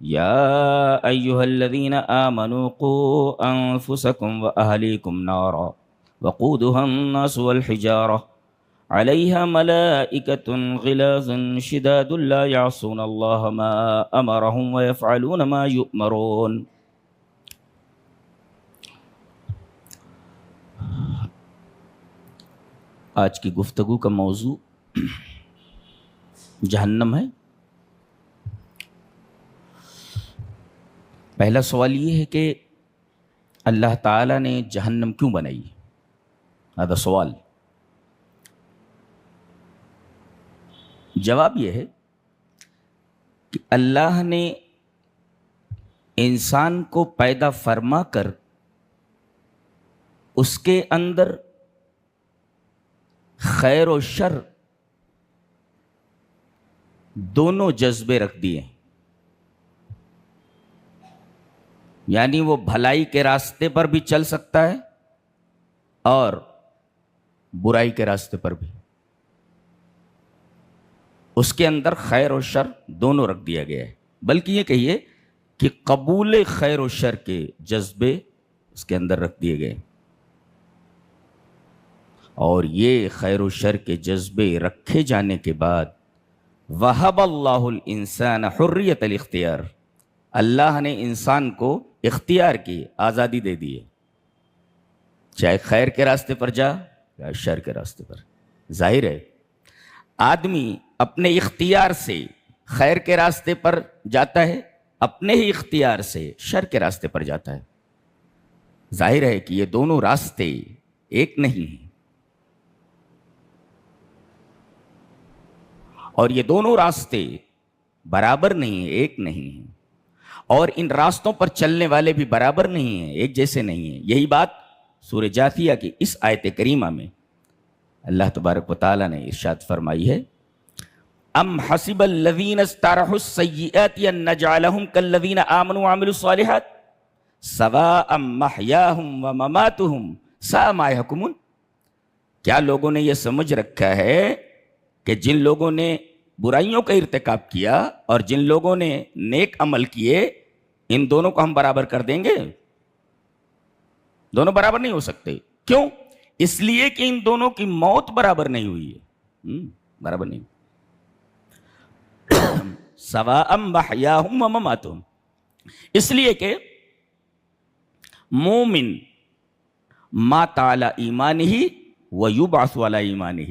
يا أيها الذين آمنوا قوا أنفسكم وأهليكم نارا وقودها الناس والحجارة عليها ملائكة غلاظ شداد لا يعصون الله ما أمرهم ويفعلون ما يؤمرون۔ آج کی گفتگو کا موضوع جہنم ہے۔ پہلا سوال یہ ہے کہ اللہ تعالیٰ نے جہنم کیوں بنائی؟ هذا سوال۔ جواب یہ ہے کہ اللہ نے انسان کو پیدا فرما کر اس کے اندر خیر و شر دونوں جذبے رکھ دیے، یعنی وہ بھلائی کے راستے پر بھی چل سکتا ہے اور برائی کے راستے پر بھی۔ اس کے اندر خیر و شر دونوں رکھ دیا گیا ہے، بلکہ یہ کہیے کہ قبول خیر و شر کے جذبے اس کے اندر رکھ دیے گئے، اور یہ خیر و شر کے جذبے رکھے جانے کے بعد وَهَبَ اللَّهُ الْإِنسَانَ حُرِّيَّةَ الْاخْتِيَارِ، اللہ نے انسان کو اختیار کی، آزادی دے دی ہے، چاہے خیر کے راستے پر جا یا شر کے راستے پر۔ ظاہر ہے آدمی اپنے اختیار سے خیر کے راستے پر جاتا ہے، اپنے ہی اختیار سے شر کے راستے پر جاتا ہے۔ ظاہر ہے کہ یہ دونوں راستے ایک نہیں ہیں، اور یہ دونوں راستے برابر نہیں ہیں، ایک نہیں ہیں، اور ان راستوں پر چلنے والے بھی برابر نہیں ہیں، ایک جیسے نہیں ہیں۔ یہی بات سورہ جاثیہ کی اس آیت کریمہ میں اللہ تبارک و تعالیٰ نے ارشاد فرمائی ہے، ام حسب الذین اجترحوا السیئات ان نجعلہم کالذین آمنوا وعملوا الصالحات سواء محیاہم ومماتہم ساء ما یحکمون۔ کیا لوگوں نے یہ سمجھ رکھا ہے کہ جن لوگوں نے برائیوں کا ارتکاب کیا اور جن لوگوں نے نیک عمل کیے، ان دونوں کو ہم برابر کر دیں گے؟ دونوں برابر نہیں ہو سکتے۔ کیوں؟ اس لیے کہ ان دونوں کی موت برابر نہیں ہوئی ہے، برابر نہیں۔ سواء محیاہم ومماتہم، اس لیے کہ مومن مات علی ایمانہ ویبعث علی ایمانہ،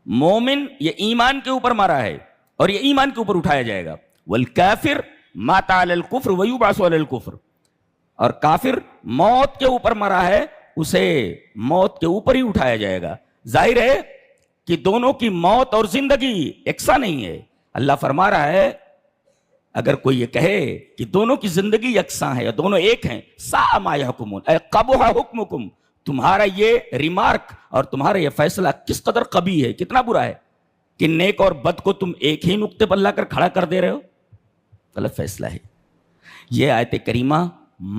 مومن یہ ایمان کے اوپر مرا ہے اور یہ ایمان کے اوپر اٹھایا جائے گا، والکافر مات علی الکفر ویبعث علی الکفر، اور کافر موت کے اوپر مرا ہے، اسے موت کے اوپر ہی اٹھایا جائے گا۔ ظاہر ہے کہ دونوں کی موت اور زندگی یکساں نہیں ہے۔ اللہ فرما رہا ہے اگر کوئی یہ کہے کہ دونوں کی زندگی یکساں ہے یا دونوں ایک ہیں، ساء ما یحکمون، اے قبح حکمکم، تمہارا یہ ریمارک اور تمہارا یہ فیصلہ کس قدر قبیح ہے، کتنا برا ہے کہ نیک اور بد کو تم ایک ہی نقطے پر لا کر کھڑا کر دے رہے ہو۔ غلط فیصلہ ہے۔ یہ آیت کریمہ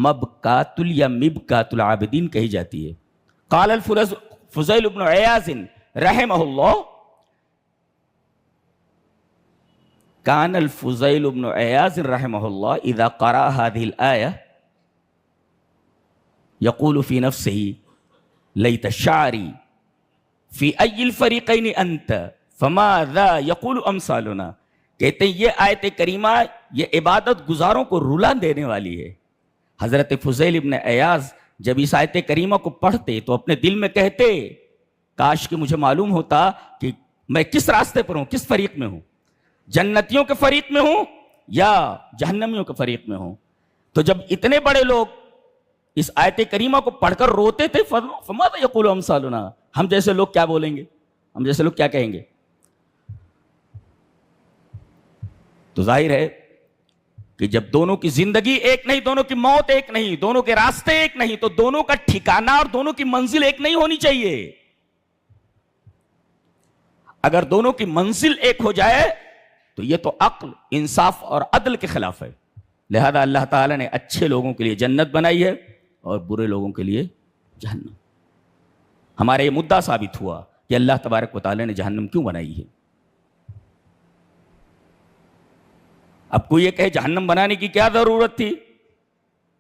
مبکات یا مبکات العابدین کہی جاتی ہے۔ قال الفضیل بن عیاض رحمہ اللہ، کان الفضیل بن عیاض رحمہ اللہ اذا قرأ هذه الآیہ یقول فی نفسہ لیت شعری فی ای الفریقین انت فماذا یقول امثالنا۔ کہتے ہیں یہ آیت کریمہ یہ عبادت گزاروں کو رلا دینے والی ہے۔ حضرت فضیل ابن عیاض جب اس آیت کریمہ کو پڑھتے تو اپنے دل میں کہتے کاش کہ مجھے معلوم ہوتا کہ میں کس راستے پر ہوں، کس فریق میں ہوں، جنتیوں کے فریق میں ہوں یا جہنمیوں کے فریق میں ہوں۔ تو جب اتنے بڑے لوگ اس آیت کریمہ کو پڑھ کر روتے تھے، فماذا یقول امثالنا، ہم جیسے لوگ کیا بولیں گے، ہم جیسے لوگ کیا کہیں گے؟ تو ظاہر ہے کہ جب دونوں کی زندگی ایک نہیں، دونوں کی موت ایک نہیں، دونوں کے راستے ایک نہیں، تو دونوں کا ٹھکانہ اور دونوں کی منزل ایک نہیں ہونی چاہیے۔ اگر دونوں کی منزل ایک ہو جائے تو یہ تو عقل، انصاف اور عدل کے خلاف ہے۔ لہذا اللہ تعالیٰ نے اچھے لوگوں کے لیے جنت بنائی ہے اور برے لوگوں کے لیے جہنم۔ ہمارا یہ مدعا ثابت ہوا کہ اللہ تبارک و تعالیٰ نے جہنم کیوں بنائی ہے۔ اب کوئی یہ کہے جہنم بنانے کی کیا ضرورت تھی؟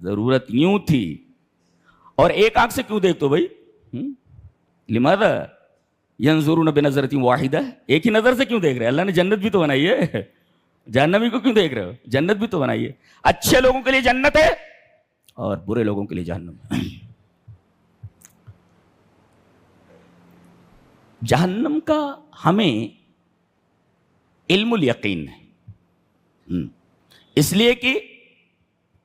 ضرورت یوں تھی. اور ایک آنکھ سے کیوں دیکھتے ہو بھائی؟ لماذا ینظرون بنظرۃ واحدہ؟ ایک ہی نظر سے کیوں دیکھ رہے؟ اللہ نے جنت بھی تو بنائی ہے، جہنمی کو کیوں دیکھ رہے ہو؟ جنت بھی تو بنائی ہے. اچھے لوگوں کے لیے جنت ہے اور برے لوگوں کے لیے جہنم ہے. جہنم کا ہمیں علم الیقین ہے، اس لیے کہ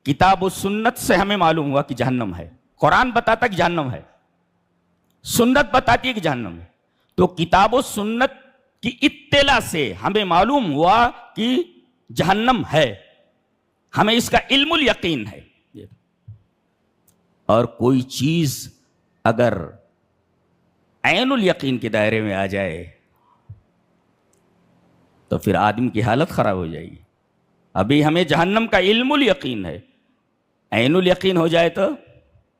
کتاب و سنت سے ہمیں معلوم ہوا کہ جہنم ہے. قرآن بتاتا کہ جہنم ہے، سنت بتاتی ہے کہ جہنم ہے. تو کتاب و سنت کی اطلاع سے ہمیں معلوم ہوا کہ جہنم ہے، ہمیں اس کا علم الیقین ہے. اور کوئی چیز اگر عین الیقین کے دائرے میں آ جائے تو پھر آدمی کی حالت خراب ہو جائے گی. ابھی ہمیں جہنم کا علم الیقین ہے، عین الیقین ہو جائے تو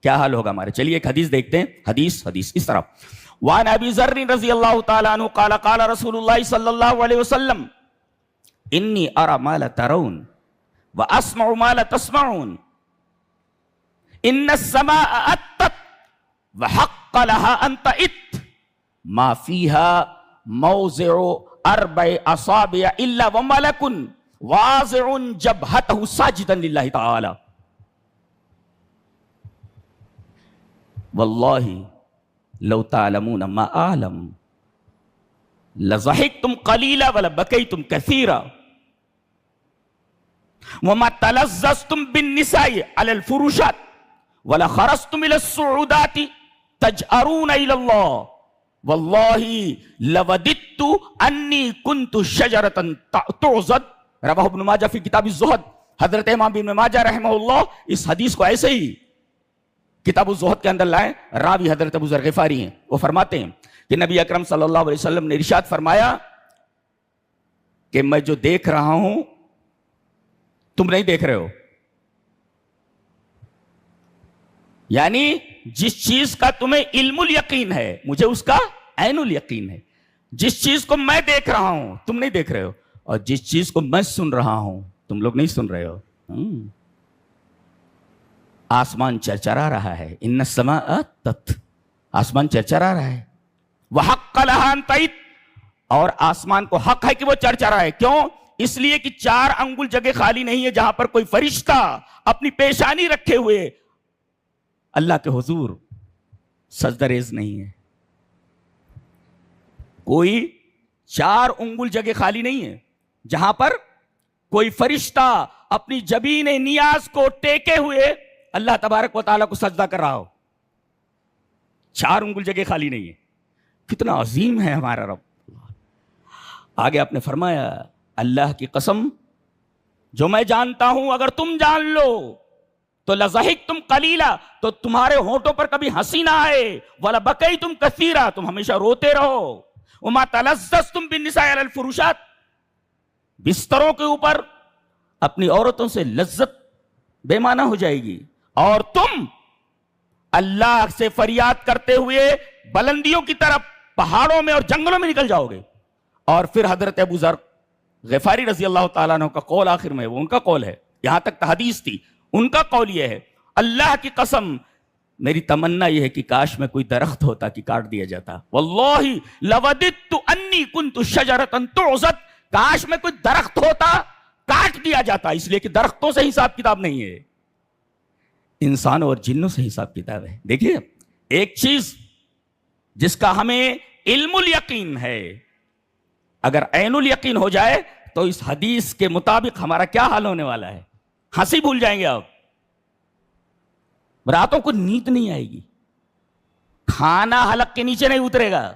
کیا حال ہوگا ہمارے. چلیے ایک حدیث دیکھتے ہیں. حدیث اس طرح وعن ابی ذر رضی اللہ تعالی عنہ قال قال رسول اللہ صلی اللہ علیہ وسلم انی ارى ما لا ترون واسمع ما لا تسمعون ان السماء اتت وحق لها ان تئت ما فيها موضع 4 اصابع الا وملك واضع جبهته ساجدا لله تعالى والله لو تعلمون ما اعلم لضحكتم قليلا ولبكيتم كثيرا وما تلذذتم بالنساء على الفروشات ولخرجتم الى الصعودات تجأرون الى الله والله لوددت انی كنت شجرة تعضد. رواه ابن ماجہ فی کتاب الزہد. حضرت امام ابن ماجہ رحمہ اللہ اس حدیث کو ایسے ہی کتاب الزہد کے اندر لائے. راوی حضرت ابو ذر غفاری ہیں. وہ فرماتے ہیں کہ نبی اکرم صلی اللہ علیہ وسلم نے ارشاد فرمایا کہ میں جو دیکھ رہا ہوں تم نہیں دیکھ رہے ہو. یعنی جس چیز کا تمہیں علم الیقین ہے مجھے اس کا عین الیقین ہے. جس چیز کو میں دیکھ رہا ہوں تم نہیں دیکھ رہے ہو، اور جس چیز کو میں سن رہا ہوں تم لوگ نہیں سن رہے ہو. آسمان چرچرا رہا ہے. ان السماء اتت، آسمان چرچرا رہا ہے. وحق لها ان تئت، اور آسمان کو حق ہے کہ وہ چرچرا ہے. کیوں؟ اس لیے کہ 4 انگل جگہ خالی نہیں ہے جہاں پر کوئی فرشتہ اپنی پیشانی رکھے ہوئے اللہ کے حضور سجدہ ریز نہیں ہے. کوئی 4 انگل جگہ خالی نہیں ہے جہاں پر کوئی فرشتہ اپنی جبین نیاز کو ٹیکے ہوئے اللہ تبارک و تعالیٰ کو سجدہ کر رہا ہو. 4 انگل جگہ خالی نہیں ہے. کتنا عظیم ہے ہمارا رب. آگے آپ نے فرمایا اللہ کی قسم جو میں جانتا ہوں اگر تم جان لو تو لضحکتم قلیلا، تو تمہارے ہونٹوں پر کبھی ہنسی نہ آئے. ولبکیتم کثیرا، تم ہمیشہ روتے رہو. وما تلذذتم بالنساء علی الفروشات، بستروں کے اوپر اپنی عورتوں سے لذت بے معنی ہو جائے گی، اور تم اللہ سے فریاد کرتے ہوئے بلندیوں کی طرف پہاڑوں میں اور جنگلوں میں نکل جاؤ گے. اور پھر حضرت ابو ذر غفاری رضی اللہ تعالیٰ عنہ کا قول آخر میں، وہ ان کا قول ہے، یہاں تک حدیث تھی، ان کا قول یہ ہے اللہ کی قسم میری تمنا یہ ہے کہ کاش میں کوئی درخت ہوتا کہ کاٹ دیا جاتا. واللہ لوددت انی کنت شجرۃ تعضد، کاش میں کوئی درخت ہوتا کاٹ دیا جاتا. اس لیے کہ درختوں سے حساب کتاب نہیں ہے، انسانوں اور جنوں سے حساب کتاب ہے. دیکھیے ایک چیز جس کا ہمیں علم الیقین ہے، اگر عین الیقین ہو جائے تو اس حدیث کے مطابق ہمارا کیا حال ہونے والا ہے. ہنسی بھول جائیں گے آپ، راتوں کو نیند نہیں آئے گی، کھانا حلق کے نیچے نہیں اترے گا.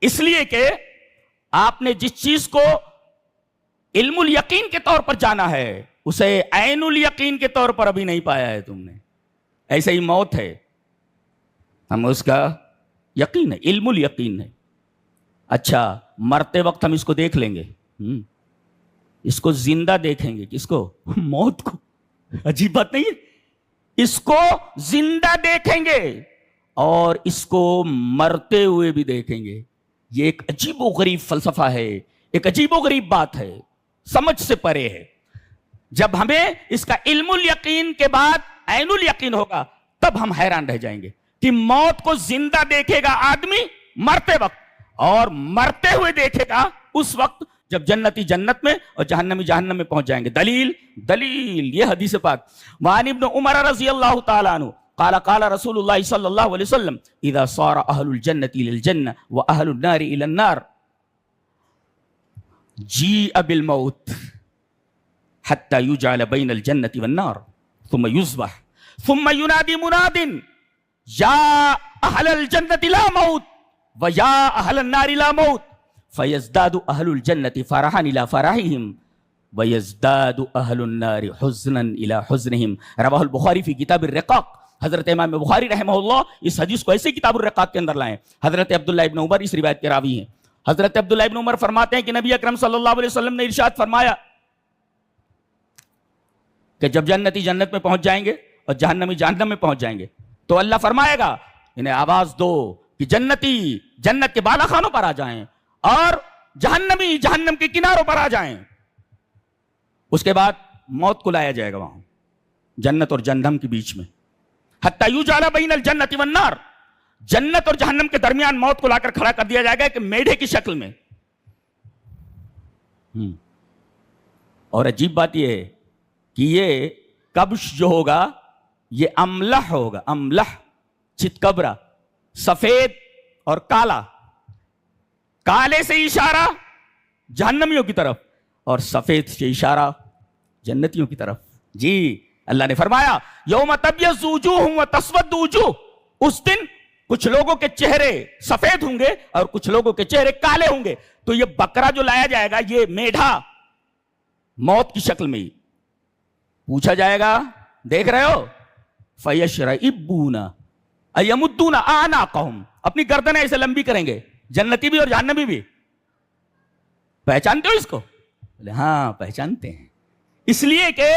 اس لیے کہ آپ نے جس چیز کو علم الیقین کے طور پر جانا ہے اسے عین الیقین کے طور پر ابھی نہیں پایا ہے تم نے. ایسے ہی موت ہے، ہم اس کا یقین ہے، علم الیقین ہے. اچھا مرتے وقت ہم اس کو دیکھ لیں گے، اس کو زندہ دیکھیں گے. کس کو؟ موت کو. عجیب بات نہیں ہے؟ اس کو زندہ دیکھیں گے اور اس کو مرتے ہوئے بھی دیکھیں گے. یہ ایک عجیب و غریب فلسفہ ہے، ایک عجیب و غریب بات ہے، سمجھ سے پرے ہے. جب ہمیں اس کا علم الیقین کے بعد عین الیقین ہوگا تب ہم حیران رہ جائیں گے کہ موت کو زندہ دیکھے گا آدمی مرتے وقت، اور مرتے ہوئے دیکھے گا اس وقت جب جنتی جنت میں اور جہنمی جہنم میں پہنچ جائیں گے۔ دلیل یہ حدیث پاک۔ وعن ابن عمر رضی اللہ تعالی عنہ قال قال رسول اللہ صلی اللہ علیہ وسلم اذا صار اہل الجنة للجنة واہل النار الى النار جیء بالموت حتى يجعل بين الجنة والنار ثم يصبح ثم ينادي مناد یا اہل الجنة لا موت ویا اہل النار لا موت فیزداد اہل الجنة فرحا الى فرحهم ویزداد اہل النار حزنا الى حزنهم۔ رواہ البخاری فی کتاب الرقاق۔ حضرت امام بخاری رحمہ اللہ اس حدیث کو ایسے کتاب الرقاق کے اندر لائیں۔ حضرت عبداللہ ابن عمر اس روایت کے راوی ہیں۔ حضرت عبداللہ ابن عمر فرماتے ہیں کہ نبی اکرم صلی اللہ علیہ وسلم نے ارشاد فرمایا کہ جب جنتی جنت میں پہنچ جائیں گے اور جہنمی جہنم میں پہنچ جائیں گے تو اللہ فرمائے گا انہیں آواز دو کہ جنتی جنت کے بالا خانوں پر آ جائیں اور جہنمی جہنم کے کناروں پر آ جائیں۔ اس کے بعد موت کو لایا جائے گا وہاں جنت اور جہنم کے بیچ میں، حتی یجعل بین الجنت والنار، جنت اور جہنم کے درمیان موت کو لا کر کھڑا کر دیا جائے گا کہ میڈھے کی شکل میں۔ اور عجیب بات یہ ہے کہ یہ کبش جو ہوگا یہ املح ہوگا، املح چتکبرا، سفید اور کالا، کالے سے اشارہ جہنمیوں کی طرف اور سفید سے اشارہ جنتیوں کی طرف۔ جی اللہ نے فرمایا یوم تبیض وجوہ وتسود وجوہ، اس دن کچھ لوگوں کے چہرے سفید ہوں گے اور کچھ لوگوں کے چہرے کالے ہوں گے۔ تو یہ بکرا جو لایا جائے گا یہ میڈھا موت کی شکل میں ہی پوچھا جائے گا، دیکھ رہے ہو فَيَشْرَئِبُّونَ أَيَمُدُّونَ أَعْنَاقَهُمْ، اپنی گردنیں ایسے لمبی کریں گے، جنتی بھی اور جہنمی بھی۔ پہچانتے ہو اس کو؟ بولے ہاں پہچانتے ہیں، اس لیے کہ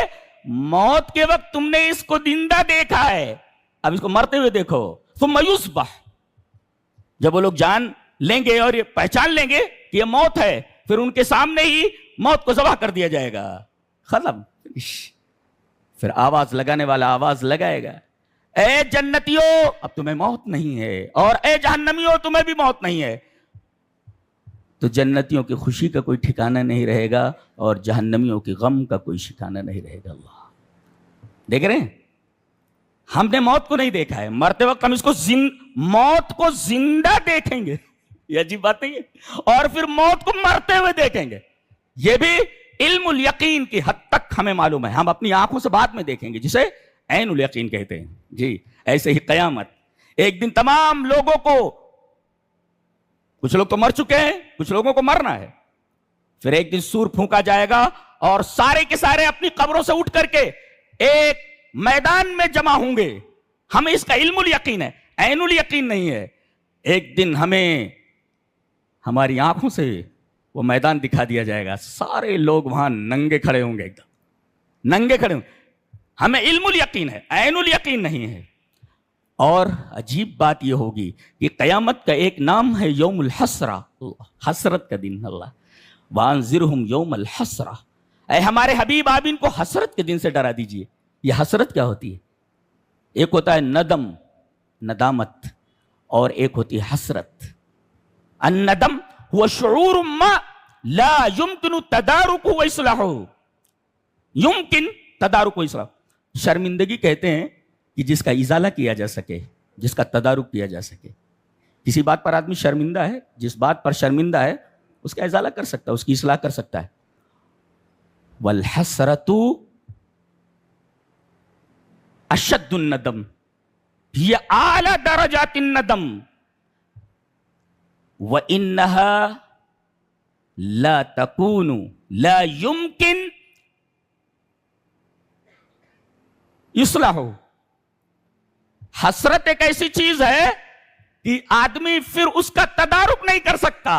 موت کے وقت تم نے اس کو زندہ دیکھا ہے، اب اس کو مرتے ہوئے دیکھو۔ ثم یصبح، جب وہ لوگ جان لیں گے اور یہ پہچان لیں گے کہ یہ موت ہے، پھر ان کے سامنے ہی موت کو ذبح کر دیا جائے گا، ختم۔ پھر آواز لگانے والا آواز لگائے گا، اے جنتیوں اب تمہیں موت نہیں ہے، اور اے جہنمیوں تمہیں بھی موت نہیں ہے۔ تو جنتیوں کی خوشی کا کوئی ٹھکانہ نہیں رہے گا اور جہنمیوں کی غم کا کوئی ٹھکانہ نہیں رہے گا۔ اللہ دیکھ رہے ہیں، ہم نے موت کو نہیں دیکھا ہے، مرتے وقت ہم اس کو موت کو زندہ دیکھیں گے، یہ عجیب بات نہیں ہے، اور پھر موت کو مرتے ہوئے دیکھیں گے۔ یہ بھی علم الیقین کی حد تک ہمیں معلوم ہے، ہم اپنی آنکھوں سے بعد میں دیکھیں گے، جسے عین الیقین کہتے ہیں۔ جی ایسے ہی قیامت، ایک دن تمام لوگوں کو، کچھ لوگ تو مر چکے ہیں، کچھ لوگوں کو مرنا ہے، پھر ایک دن سور پھونکا جائے گا اور سارے کے سارے اپنی قبروں سے اٹھ کر کے ایک میدان میں جمع ہوں گے۔ ہمیں اس کا علم الیقین ہے، عین الیقین نہیں ہے۔ ایک دن ہمیں ہماری آنکھوں سے وہ میدان دکھا دیا جائے گا، سارے لوگ وہاں ننگے کھڑے ہوں گے، ایک دم ننگے کھڑے ہوں گے۔ ہمیں علم الیقین ہے، عین الیقین نہیں ہے۔ اور عجیب بات یہ ہوگی کہ قیامت کا ایک نام ہے یوم الحسرہ، حسرت کا دن۔ اللہ وانذرہم یوم الحسرہ، اے ہمارے حبیب آپ ان کو حسرت کے دن سے ڈرا دیجئے۔ یہ حسرت کیا ہوتی ہے؟ ایک ہوتا ہے ندم، ندامت، اور ایک ہوتی ہے حسرت۔ الندم هو شعور ما لا يمكن تداركه واصلاحه، يمكن تدارک و اصلاح۔ شرمندگی کہتے ہیں کہ جس کا ازالہ کیا جا سکے، جس کا تدارک کیا جا سکے۔ کسی بات پر آدمی شرمندہ ہے، جس بات پر شرمندہ ہے اس کا ازالہ کر سکتا ہے، اس کی اصلاح کر سکتا ہے۔ والحسرۃ اشد الندم ہی اعلی درجات الندم وانها لا تكون لا يمكن اصلاح۔ حسرت ایک ایسی چیز ہے کہ آدمی پھر اس کا تدارک نہیں کر سکتا۔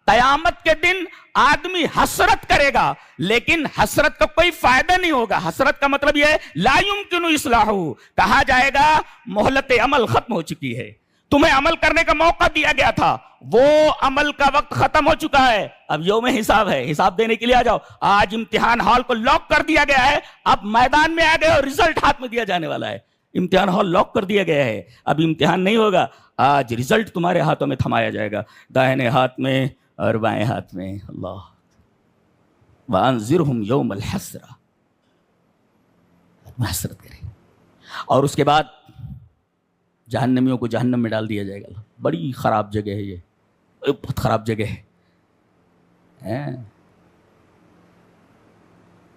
قیامت کے دن آدمی حسرت کرے گا لیکن حسرت کا کوئی فائدہ نہیں ہوگا۔ حسرت کا مطلب یہ ہے لا یمکن اصلاح، کہا جائے گا مہلت عمل ختم ہو چکی ہے، تمہیں عمل کرنے کا موقع دیا گیا تھا، وہ عمل کا وقت ختم ہو چکا ہے، اب یوم حساب ہے، حساب دینے کے لیے آ جاؤ۔ آج امتحان ہال کو لاک کر دیا گیا ہے، اب میدان میں آ گئے اور رزلٹ ہاتھ میں دیا جانے والا ہے۔ امتحان ہال لاک کر دیا گیا ہے، اب امتحان نہیں ہوگا، آج رزلٹ تمہارے ہاتھوں میں تھمایا جائے گا، دائیں ہاتھ میں اور بائیں ہاتھ میں۔ اللہ وانذرہم یوم الحسرہ، حسرت کرے۔ اور اس کے بعد جہنمیوں کو جہنم میں ڈال دیا جائے گا۔ بڑی خراب جگہ ہے یہ، بہت خراب جگہ ہے۔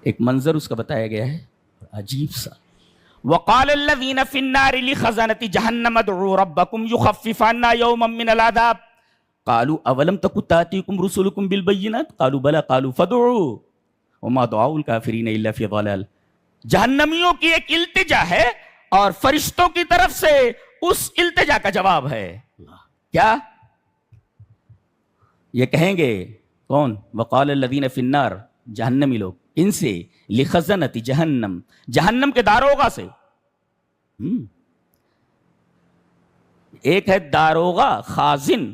ایک منظر اس کا بتایا گیا ہے عجیب سا۔ وقال الذين في النار لخزنة جهنم ادعوا ربكم يخفف عنا يوما من العذاب قالوا اولم تكن تاتيكم رسلكم بالبينات قالوا بلى قالوا فادعوا وما دعاء الكافرين الا في ضلال۔ جہنمیوں کی ایک التجا ہے اور فرشتوں کی طرف سے اس التجا کا جواب ہے۔ کیا یہ کہیں گے کون؟ وقال الذين في النار، جہنمی لوگ، ان سے لخزنت جہنم، جہنم کے داروغہ سے۔ ایک ہے داروغہ خازن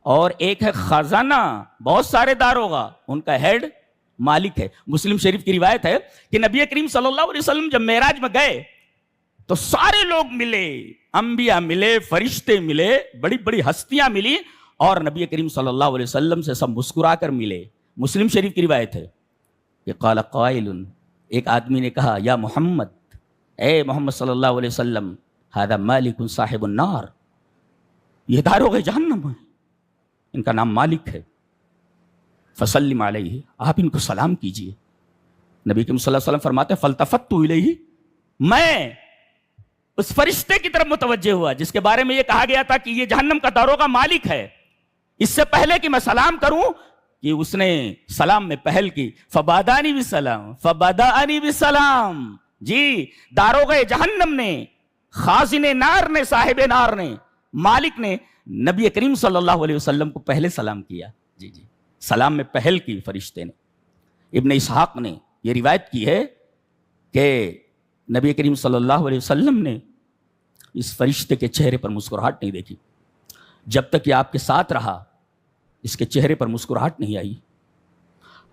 اور ایک ہے خزانہ، بہت سارے داروغہ، ان کا ہیڈ مالک ہے۔ مسلم شریف کی روایت ہے کہ نبی کریم صلی اللہ علیہ وسلم جب معراج میں گئے تو سارے لوگ ملے، انبیاء ملے، فرشتے ملے، بڑی بڑی ہستیاں ملی، اور نبی کریم صلی اللہ علیہ وسلم سے سب مسکرا کر ملے۔ مسلم شریف کی روایت ہے کہ قال قائل، ایک آدمی نے کہا، یا محمد، اے محمد صلی اللہ علیہ وسلم، ھذا مالک صاحب النار، یہ داروغ جہنم ہے، ان کا نام مالک ہے، فسلم علیہ، آپ ان کو سلام کیجئے۔ نبی کریم صلی اللہ علیہ وسلم فرماتے ہیں فالتفت الیہ، میں اس فرشتے کی طرف متوجہ ہوا جس کے بارے میں یہ کہا گیا تھا کہ یہ جہنم کا داروغہ مالک ہے، اس سے پہلے کہ میں سلام کروں کہ اس نے سلام میں پہل کی، فبادانی بالسلام، فبدأنی بالسلام۔ جی، داروغ جہنم نے، خازن نار نے، صاحب نار نے، مالک نے نبی کریم صلی اللہ علیہ وسلم کو پہلے سلام کیا۔ جی جی، سلام میں پہل کی فرشتے نے۔ ابن اسحاق نے یہ روایت کی ہے کہ نبی کریم صلی اللہ علیہ وسلم نے اس فرشتے کے چہرے پر مسکراہٹ نہیں دیکھی، جب تک یہ آپ کے ساتھ رہا اس کے چہرے پر مسکراہٹ نہیں آئی۔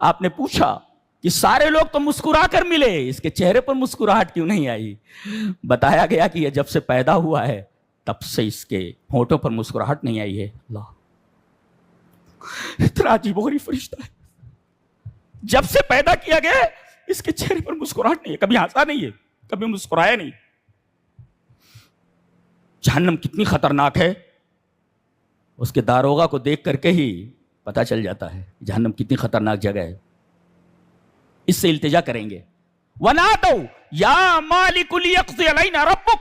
آپ نے پوچھا کہ سارے لوگ تو مسکرا کر ملے، اس کے چہرے پر مسکراہٹ کیوں نہیں آئی؟ بتایا گیا کہ یہ جب سے پیدا ہوا ہے تب سے اس کے ہونٹوں پر مسکراہٹ نہیں آئی ہے۔ اللہ، اتنا عجیب و غریب فرشتہ ہے، جب سے پیدا کیا گیا ہے اس کے چہرے پر مسکراہٹ نہیں ہے، کبھی ہنسا نہیں ہے، کبھی مسکرایا نہیں۔ جہنم کتنی خطرناک ہے، اس کے داروغہ کو دیکھ کر کے ہی پتہ چل جاتا ہے جہنم کتنی خطرناک جگہ ہے۔ اس سے التجا کریں گے، وَنَادَوْا يَا مَالِكُ لِيَقْضِيَ عَلَيْنَا رَبُّكَ،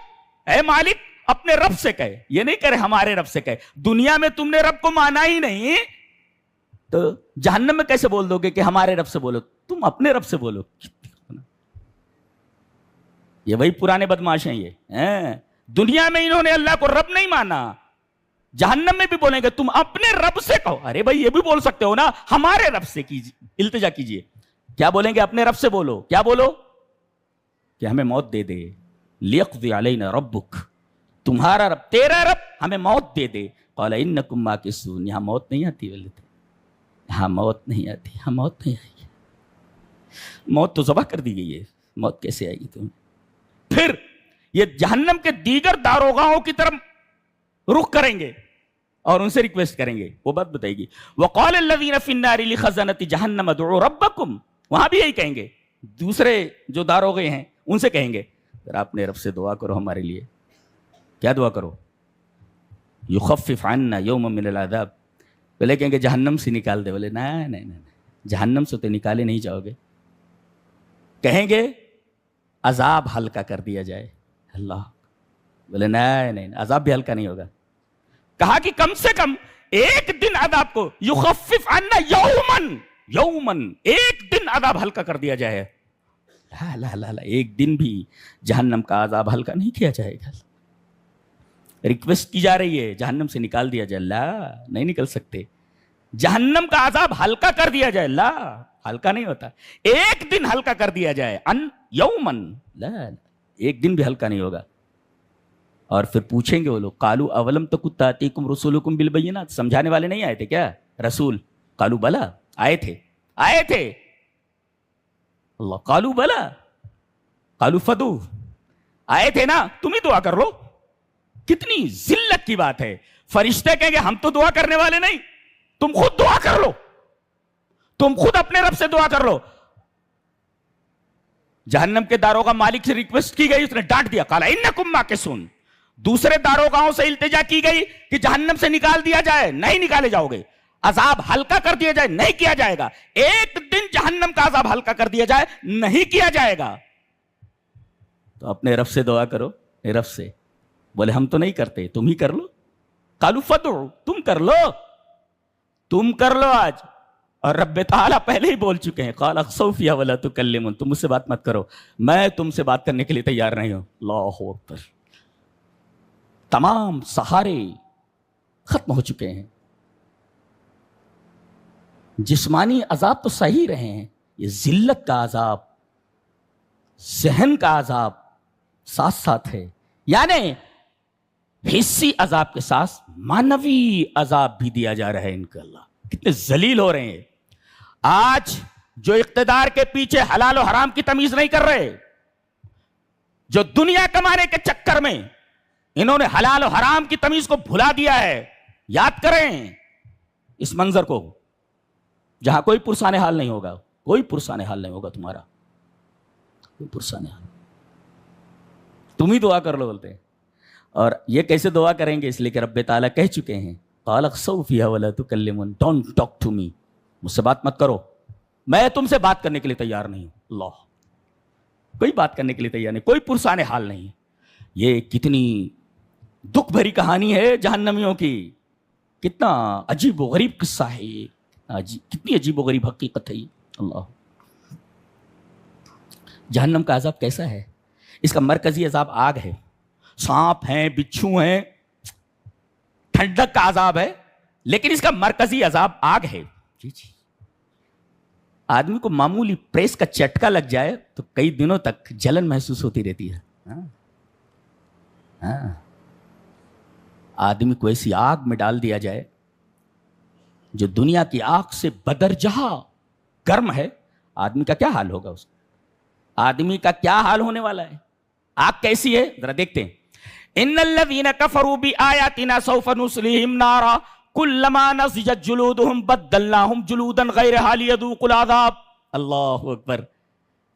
اے مالک اپنے رب سے کہے، یہ نہیں کرے ہمارے رب سے کہے، دنیا میں تم نے رب کو مانا ہی نہیں تو جہنم میں کیسے بول دو گے کہ ہمارے رب سے بولو؟ تم اپنے رب سے بولو۔ یہ وہی پرانے بدماش ہیں یہ، دنیا میں انہوں نے اللہ کو رب نہیں مانا، جہنم میں بھی بولیں گے تم اپنے رب سے کہو۔ ارے بھائی یہ بھی بول سکتے ہو نا، ہمارے رب سے کیجیے، التجا کیجیے۔ کیا بولیں گے؟ اپنے رب سے بولو۔ کیا بولو؟ کہ ہمیں موت دے دے، لیقضی علینا ربک، تمہارا رب، تیرا رب ہمیں موت دے دے۔ قال انکم ماکثون، یہاں موت نہیں آتی، یہاں موت نہیں آتی، یہاں موت نہیں آئی، موت تو ذبح کر دی گئی ہے، موت کیسے آئے گی تمہیں؟ پھر یہ جہنم کے دیگر داروغاؤں کی طرف رخ کریں گے اور ان سے ریکویسٹ کریں گے، وہ بات بتائے گی۔ وقال الذین فی النار لخزنۃ جہنم ادعوا ربکم، وہاں بھی یہی کہیں گے، دوسرے جو داروغے ہیں ان سے کہیں گے پھر اپنے رب سے دعا کرو ہمارے لیے۔ کیا دعا کرو؟ یخفف عنا یوما من العذاب، پہلے کہیں گے جہنم سے نکال دے، بولے نہیں نہیں نہیں، جہنم سے تو نکالے نہیں جاؤ گے، کہیں گے عذاب ہلکا کر دیا جائے۔ اللہ، بولے نہیں نہیں، عذاب بھی ہلکا نہیں ہوگا۔ کہا کہ کم سے کم ایک دن عذاب کو، یخفف عنا یومن، یومن، ایک دن عذاب ہلکا کر دیا جائے۔ لا لا لا لا، ایک دن بھی جہنم کا عذاب ہلکا نہیں کیا جائے گا۔ ریکویسٹ کی جا رہی ہے جہنم سے نکال دیا جائے، لا نہیں نکل سکتے، جہنم کا عذاب ہلکا کر دیا جائے، لا ہلکا نہیں ہوتا، ایک دن ہلکا کر دیا جائے، ان یومن، لا ایک دن بھی ہلکا نہیں ہوگا۔ اور پھر پوچھیں گے وہ لوگ قالو اولم تکن تاتیکم رسولکم بالبینات، سمجھانے والے نہیں آئے تھے کیا رسول؟ قالو بلا، آئے تھے اللہ، قالو بلا قالو فدو، آئے تھے نا، تم ہی دعا کر لو۔ کتنی ذلت کی بات ہے، فرشتے کہیں گے ہم تو دعا کرنے والے نہیں، تم خود دعا کر لو، تم خود اپنے رب سے دعا کر لو۔ جہنم کے داروغہ مالک سے ریکویسٹ کی گئی، اس نے ڈانٹ دیا، قال انکم ماکثون۔ دوسرے داروغاؤں سے التجا کی گئی کہ جہنم سے نکال دیا جائے، نہیں نکالے جاؤ گے، عذاب ہلکا کر دیا جائے، نہیں کیا جائے گا، ایک دن جہنم کا عذاب ہلکا کر دیا جائے، نہیں کیا جائے گا۔ تو اپنے رب سے دعا کرو، رب سے۔ بولے ہم تو نہیں کرتے، تم ہی کر لو۔ قالوا فدعوا، تم کر لو آج۔ اور رب تعالیٰ پہلے ہی بول چکے ہیں، قال اخسؤ فیہا ولا تکلمون، تم مجھ سے بات مت کرو، میں تم سے بات کرنے کے لیے تیار نہیں ہوں۔ اللہ اکبر، تمام سہارے ختم ہو چکے ہیں۔ جسمانی عذاب تو صحیح رہے ہیں، یہ ذلت کا عذاب، ذہن کا عذاب ساتھ ساتھ ہے، یعنی حسی عذاب کے ساتھ معنوی عذاب بھی دیا جا رہا ہے ان کو۔ اللہ کتنے ذلیل ہو رہے ہیں آج، جو اقتدار کے پیچھے حلال و حرام کی تمیز نہیں کر رہے، جو دنیا کمانے کے چکر میں انہوں نے حلال و حرام کی تمیز کو بھلا دیا ہے۔ یاد کریں اس منظر کو، جہاں کوئی پرسان حال نہیں ہوگا، کوئی پرسان حال نہیں ہوگا تمہارا، کوئی پرسان حال، تم ہی دعا کر لو بولتے ہیں۔ اور یہ کیسے دعا کریں گے؟ اس لیے کہ رب تعالیٰ کہہ چکے ہیں، قال اخسؤ فیہا ولا تکلمون، ڈونٹ ٹاک ٹو می، مجھ سے بات مت کرو، میں تم سے بات کرنے کے لیے تیار نہیں ہوں۔ اللہ، کوئی بات کرنے کے لیے تیار نہیں، کوئی پرسان حال نہیں۔ یہ کتنی دکھ بھری کہانی ہے جہنمیوں کی، کتنا عجیب و غریب قصہ ہے یہ، کتنی عجیب و غریب حقیقت ہے یہ۔ اللہ، جہنم کا عذاب کیسا ہے؟ اس کا مرکزی عذاب آگ ہے، سانپ ہیں، بچھو ہیں، ٹھنڈک کا عذاب ہے، لیکن اس کا مرکزی عذاب آگ ہے۔ جی جی، آدمی کو معمولی پریس کا چٹکا لگ جائے تو کئی دنوں تک جلن محسوس ہوتی رہتی ہے۔ آدمی کو ایسی آگ میں ڈال دیا جائے جو دنیا کی آگ سے بدرجہ گرم ہے، آدمی کا کیا حال ہوگا؟ اس آدمی کا کیا حال ہونے والا ہے؟ آگ کیسی ہے ذرا دیکھتے ہیں۔ ان الذين كفروا بآياتنا سوف نصليهم نارا كلما نضجت جلودهم بدلناهم جلودا غيرها ليذوقوا العذاب۔ اللہ اکبر،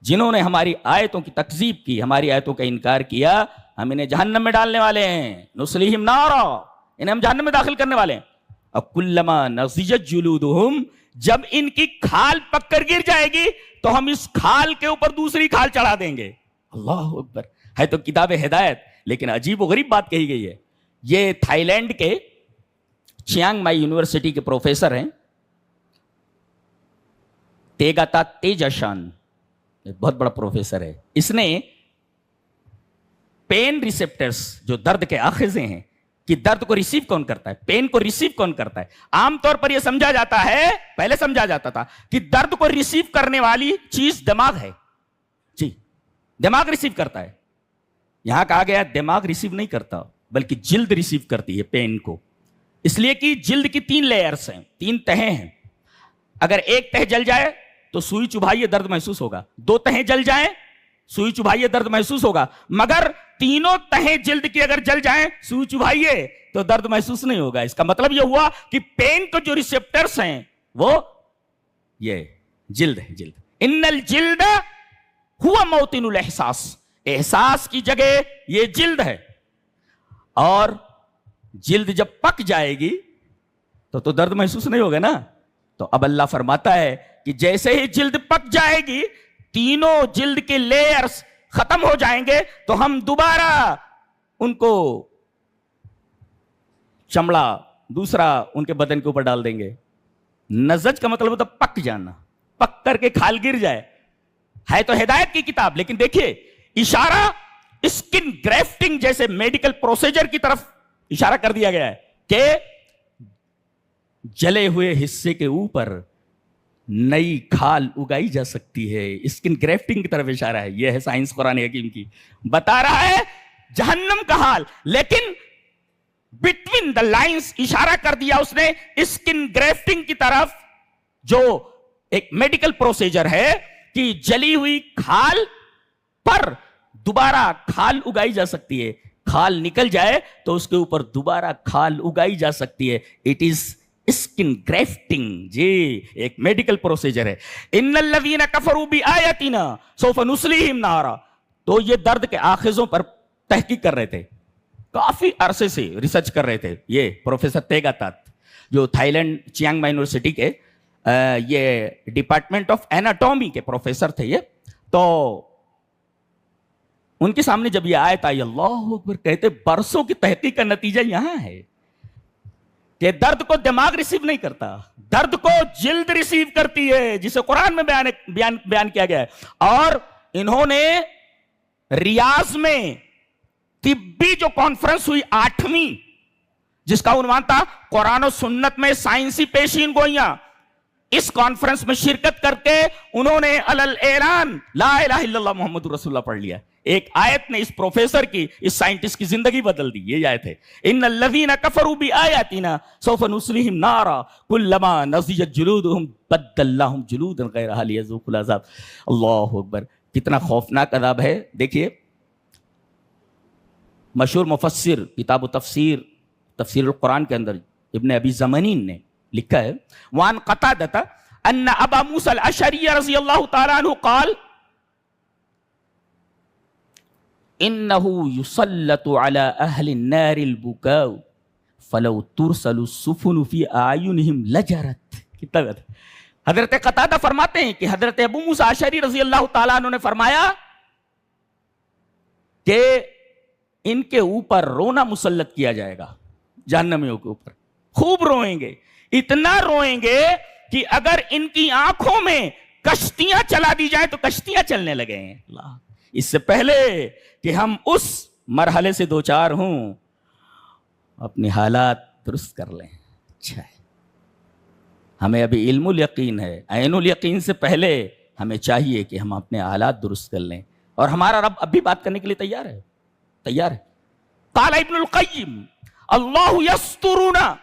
جنہوں نے ہماری آیتوں کی تکذیب کی، ہماری آیتوں کا انکار کیا، ہم انہیں جہنم میں ڈالنے والے ہیں، نصلیہم نارا، انہیں ہم جہنم میں داخل کرنے والے ہیں۔ اور کلما نضجت جلودہم، جب ان کی کھال پک کر گر جائے گی تو ہم اس کھال کے اوپر دوسری کھال چڑھا دیں گے۔ اللہ اکبر، ہے تو کتاب ہدایت، لیکن عجیب و غریب بات کہی گئی ہے۔ یہ تھائی لینڈ کے چیانگ مائی یونیورسٹی کے پروفیسر ہیں، تیگاتا تیجاشان، بہت بڑا پروفیسر ہے۔ اس نے پین ریسپٹرز، جو درد کے آخذیں ہیں، کہ درد کو ریسیو کون کرتا ہے، پین کو ریسیو کون کرتا ہے۔ عام طور پر یہ سمجھا جاتا ہے، پہلے سمجھا جاتا تھا کہ درد کو ریسیو کرنے والی چیز دماغ ہے، جی دماغ ریسیو کرتا ہے۔ یہاں کہا گیا دماغ ریسیو نہیں کرتا، بلکہ جلد ریسیو کرتی ہے پین کو، اس لیے کہ جلد کی 3 لیئرز ہیں، 3 تہیں ہیں۔ اگر ایک تہ جل جائے تو سوئی چبھائیے درد محسوس ہوگا، 2 تہیں جل جائیں سوئی چبھائیے درد محسوس ہوگا، مگر تینوں تہیں جلد کی اگر جل جائیں سوئی چبھائیے تو درد محسوس نہیں ہوگا۔ اس کا مطلب یہ ہوا کہ پین کو جو ریسپٹرز ہیں وہ یہ جلد ہے، جلد۔ ان الجلد ہوا موطن الاحساس، احساس کی جگہ یہ جلد ہے، اور جلد جب پک جائے گی تو درد محسوس نہیں ہوگا نا۔ تو اب اللہ فرماتا ہے کہ جیسے ہی جلد پک جائے گی، تینوں جلد کے لیئرز ختم ہو جائیں گے، تو ہم دوبارہ ان کو چمڑا دوسرا ان کے بدن کے اوپر ڈال دیں گے۔ نزج کا مطلب ہوتا پک جانا، پک کر کے کھال گر جائے۔ ہے تو ہدایت کی کتاب، لیکن دیکھیے اشارہ اسکن گریفٹنگ جیسے میڈیکل پروسیجر کی طرف اشارہ کر دیا گیا ہے کہ جلے ہوئے حصے کے اوپر نئی کھال اگائی جا سکتی ہے۔ اسکن گریفٹنگ کی طرف اشارہ ہے، یہ ہے سائنس قرآن حکیم کی، بتا رہا ہے جہنم کا حال. لیکن بٹوین دا لائنز اشارہ کر دیا اس نے اسکن گریفٹنگ کی طرف, جو ایک میڈیکل پروسیجر ہے کہ جلی ہوئی کھال پر دوبارہ کھال اگائی جا سکتی ہے. کھال نکل جائے تو اس کے اوپر دوبارہ کھال اگائی جا سکتی ہے. It is skin گریفٹنگ. جی ایک میڈیکل پروسیجر ہے. ان الذین کفروا بآیاتنا سوف نصلیہم نارا. تو یہ درد کے آخذوں پر تحقیق کر رہے تھے, کافی عرصے سے ریسرچ کر رہے تھے. یہ پروفیسر تیگا تات جو Thailand Chiang Mai university کے یہ ڈپارٹمنٹ آف ایناٹومی کے پروفیسر تھے یہ. تو ان کے سامنے جب یہ آیت آئی, اللہ اکبر, کہتے برسوں کی تحقیق کا نتیجہ یہاں ہے کہ درد کو دماغ ریسیو نہیں کرتا, درد کو جلد ریسیو کرتی ہے, جسے قرآن میں بیان کیا گیا ہے. اور انہوں نے ریاض میں طبی جو کانفرنس ہوئی 8ویں, جس کا عنوان تھا قرآن و سنت میں سائنسی پیشین گوئیاں, اس کانفرنس میں شرکت کر کے انہوں نے اعلان لا الہ الا اللہ محمد رسول اللہ پڑھ لیا. ایک آیت نے اس پروفیسر کی, اس سائنٹسٹ کی زندگی بدل دی. یہ آیت ہے ان الذین کفروا بآیاتنا سوف نصلیہم نارا کلما نضجت جلودہم بدلناہم جلودا غیرہا لیذوقوا العذاب. اللہ اکبر, کتنا خوفناک عذاب ہے. دیکھیے مشہور مفسر کتاب و تفسیر القرآن کے اندر ابن ابی زمانین نے لکھا ہے, وان قتادہ ان ابا موسیٰ الاشعری رضی اللہ تعالیٰ عنہ قال انہو یسلط علی اہل النار البکاء فلو ترسل السفن فی اعینہم لجرت. کتنا بات. حضرت قتادہ فرماتے ہیں کہ حضرت ابو موسیٰ اشعری رضی اللہ تعالیٰ عنہ نے فرمایا کہ ان کے اوپر رونا مسلط کیا جائے گا, جہنمیوں کے اوپر خوب روئیں گے, اتنا روئیں گے کہ اگر ان کی آنکھوں میں کشتیاں چلا دی جائیں تو کشتیاں چلنے لگے ہیں. اللہ, اس سے پہلے کہ ہم اس مرحلے سے دوچار ہوں اپنی حالات درست کر لیں. اچھا ہے, ہمیں ابھی علم الیقین ہے, عین الیقین سے پہلے ہمیں چاہیے کہ ہم اپنے حالات درست کر لیں. اور ہمارا رب اب بھی بات کرنے کے لیے تیار ہے. قال ابن القیم اللہ یسترنا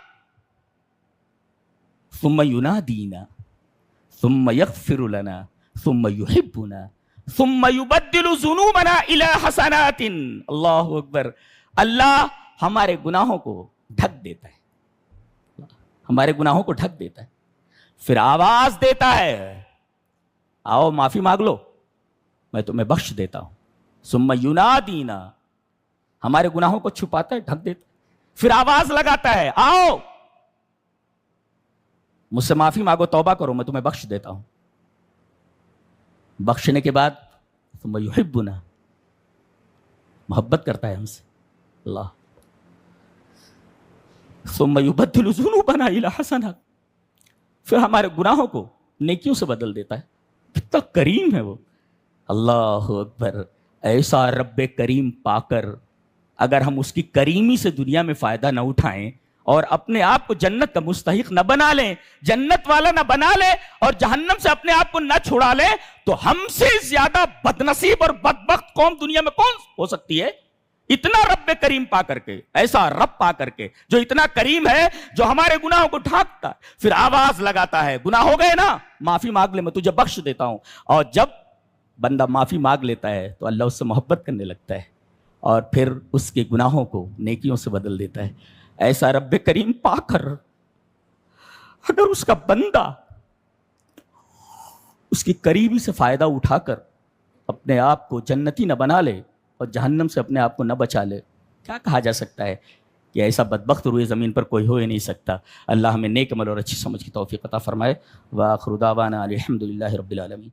ثم ینادینا ثم یغفر لنا ثم یحبنا ثم یبدل ذنوبنا الی حسنات. اللہ اکبر. اللہ ہمارے گناہوں کو ڈھک دیتا ہے, ہمارے گناہوں کو ڈھک دیتا ہے, پھر آواز دیتا ہے آؤ معافی مانگ لو میں تمہیں بخش دیتا ہوں. ثم ینادینا, ہمارے گناہوں کو چھپاتا ہے, ڈھک دیتا ہے, پھر آواز لگاتا ہے آؤ مجھ سے معافی مانگو, توبہ کرو, میں تمہیں بخش دیتا ہوں. بخشنے کے بعد ثم یحبنا, محبت کرتا ہے ہم سے اللہ. ثم یبدل ذنوبنا الی حسنات, پھر ہمارے گناہوں کو نیکیوں سے بدل دیتا ہے. کتنا کریم ہے وہ. اللہ اکبر. ایسا رب کریم پا کر اگر ہم اس کی کریمی سے دنیا میں فائدہ نہ اٹھائیں اور اپنے آپ کو جنت کا مستحق نہ بنا لیں, جنت والا نہ بنا لیں اور جہنم سے اپنے آپ کو نہ چھڑا لیں, تو ہم سے زیادہ بدنصیب اور بدبخت قوم دنیا میں کون ہو سکتی ہے؟ اتنا رب کریم پا کر کے, ایسا رب پا کر کے جو اتنا کریم ہے, جو ہمارے گناہوں کو ڈھانکتا ہے, پھر آواز لگاتا ہے گناہ ہو گئے نا, معافی مانگ لے میں تجھے بخش دیتا ہوں. اور جب بندہ معافی مانگ لیتا ہے تو اللہ اس سے محبت کرنے لگتا ہے اور پھر اس کے گناہوں کو نیکیوں سے بدل دیتا ہے. ایسا رب کریم پا کر اگر اس کا بندہ اس کی قریبی سے فائدہ اٹھا کر اپنے آپ کو جنتی نہ بنا لے اور جہنم سے اپنے آپ کو نہ بچا لے, کیا کہا جا سکتا ہے کہ ایسا بدبخت روئے زمین پر کوئی ہو ہی نہیں سکتا. اللہ ہمیں نیک عمل اور اچھی سمجھ کی توفیق عطا فرمائے. وآخر دعوانا الحمدللہ رب العالمین.